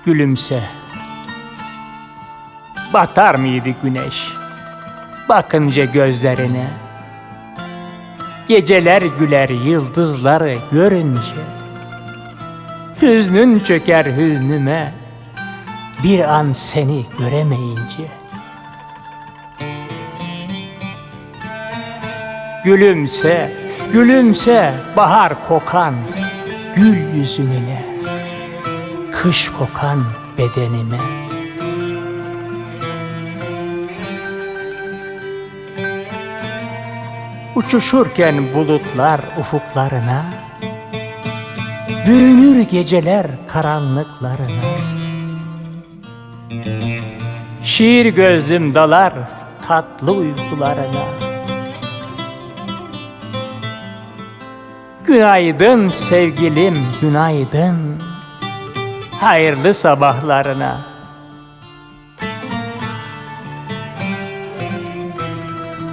Gülümse. Batar mıydı güneş bakınca gözlerine? Geceler güler yıldızları görünce. Hüznün çöker hüznüme bir an seni göremeyince. Gülümse, gülümse bahar kokan gül yüzüne, kış kokan bedenime. Uçuşurken bulutlar ufuklarına, bürünür geceler karanlıklarına. Şiir gözlüm dalar tatlı uykularına. Günaydın sevgilim, günaydın, hayırlı sabahlarına.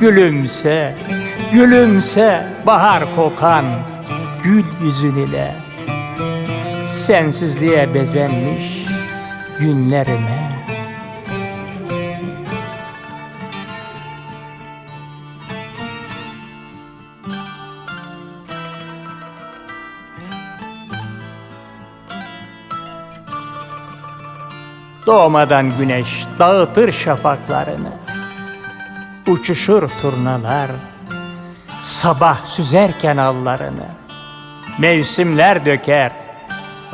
Gülümse, gülümse bahar kokan gül yüzün ile, sensizliğe bezenmiş günlerime. Doğmadan güneş dağıtır şafaklarını, uçuşur turnalar sabah süzerken allarını. Mevsimler döker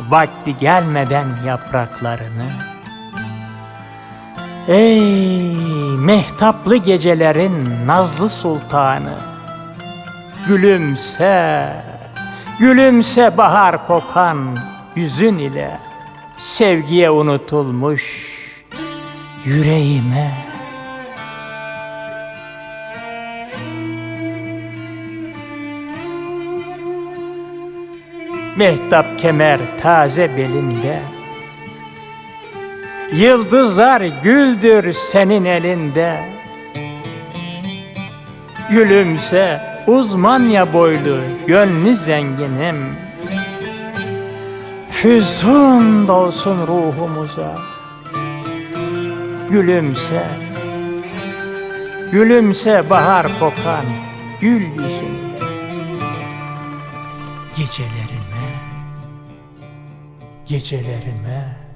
vakti gelmeden yapraklarını. Ey mehtaplı gecelerin nazlı sultanı, gülümse, gülümse bahar kokan yüzün ile, sevgiye unutulmuş yüreğime. Mehtap kemer taze belinde, yıldızlar güldür senin elinde. Gülümse uzmanya boylu gönlü zenginim, füsun dolsun ruhumuza. Gülümse, gülümse bahar kokan gül yüzünde. Gecelerime, gecelerime